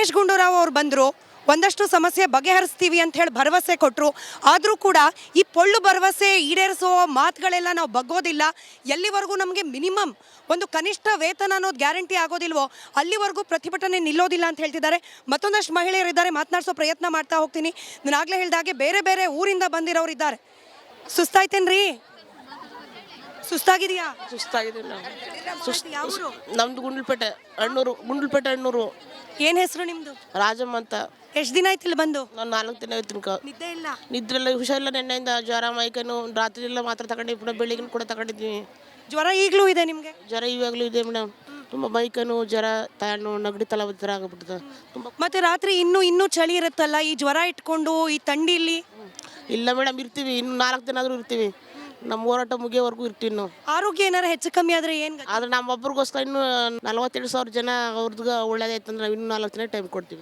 ದಿನೇಶ್ ಗುಂಡೂರಾವ್ ಅವ್ರು ಬಂದರು, ಒಂದಷ್ಟು ಸಮಸ್ಯೆ ಬಗೆಹರಿಸ್ತೀವಿ ಅಂತ ಹೇಳಿ ಭರವಸೆ ಕೊಟ್ಟರು. ಆದರೂ ಕೂಡ ಈ ಪೊಳ್ಳು ಭರವಸೆ ಈಡೇರಿಸೋ ಮಾತುಗಳೆಲ್ಲ ನಾವು ಬಗ್ಗೋದಿಲ್ಲ. ಎಲ್ಲಿವರೆಗೂ ನಮಗೆ ಮಿನಿಮಮ್ ಒಂದು ಕನಿಷ್ಠ ವೇತನ ಅನ್ನೋದು ಗ್ಯಾರಂಟಿ ಆಗೋದಿಲ್ವೋ ಅಲ್ಲಿವರೆಗೂ ಪ್ರತಿಭಟನೆ ನಿಲ್ಲೋದಿಲ್ಲ ಅಂತ ಹೇಳ್ತಿದ್ದಾರೆ. ಮತ್ತೊಂದಷ್ಟು ಮಹಿಳೆಯರಿದ್ದಾರೆ, ಮಾತನಾಡಿಸೋ ಪ್ರಯತ್ನ ಮಾಡ್ತಾ ಹೋಗ್ತೀನಿ. ನಾನು ಆಗಲೇ ಹೇಳಿದಾಗೆ ಬೇರೆ ಬೇರೆ ಊರಿಂದ ಬಂದಿರೋರು ಇದ್ದಾರೆ. ಸುಸ್ತಾಯ್ತೇನ್ರಿ? ಸುಸ್ತಾಗಿದೆಯಾ? ಸುಸ್ತಾಗಿದ್ದಿಲ್ಲ. ನಮ್ದು ಗುಂಡ್ಲುಪೇಟೆ ಅಣ್ಣೂರು. ಏನು ಹೆಸರು ನಿಮ್ಮದು? ರಾಜಮ್ಮ ಅಂತ. ಎಷ್ಟು ದಿನ ಆಯ್ತು ಇಲ್ಲಿ ಬಂದು? ನಾನು 4 ದಿನ ಆಯ್ತು. ನಿದ್ದೆ ಇಲ್ಲ? ನಿದ್ರೆಲ್ಲ ಹುಷಾರಿಲ್ಲ. ನೆನ್ನೆಯಿಂದ ಜ್ವರ, ಮೈಕನ್ನು, ರಾತ್ರಿ ಎಲ್ಲ ಮಾತ್ರ ತಗೊಂಡಿವಿ. ಪುನಃ ಬೆಳಿಗ್ಗೆ ಕೂಡ ತಗೊಂಡಿದ್ವಿ. ಜ್ವರ ಈಗಲೂ ಇದೆ ನಿಮಗೆ? ಜ್ವರ ಇವಾಗಲೂ ಇದೆ ಮೇಡಮ್. ತುಂಬ ಮೈಕನ್ನು, ಜ್ವರ, ತಣ್ಣು, ನೆಗಡಿ, ತಲೆ ಥರ ಆಗಿಬಿಡ್ತದೆ ತುಂಬ. ಮತ್ತೆ ರಾತ್ರಿ ಇನ್ನೂ ಚಳಿ ಇರುತ್ತಲ್ಲ, ಈ ಜ್ವರ ಇಟ್ಕೊಂಡು ಈ ಥಂಡಿಲಿ? ಇಲ್ಲ ಮೇಡಮ್, ಇರ್ತೀವಿ. ಇನ್ನು 4 ದಿನ ಆದರೂ ಇರ್ತೀವಿ. ನಮ್ಮ ಹೋರಾಟ ಮುಗಿಯೋವರೆಗೂ ಇರ್ತೀವಿ ನಾವು. ಆರೋಗ್ಯ ಏನಾರು ಹೆಚ್ಚು ಕಮ್ಮಿ ಆದರೆ ಏನು? ಆದರೆ ನಮ್ಮೊಬ್ಬರಿಗೋಸ್ಕರ ಇನ್ನೂ 47,000 ಜನ ಅವ್ರದ್ದು ಒಳ್ಳೇದಾಯ್ತು ಅಂದ್ರೆ ನಾವು ಇನ್ನೂ 4 ದಿನ ಟೈಮ್ ಕೊಡ್ತೀವಿ.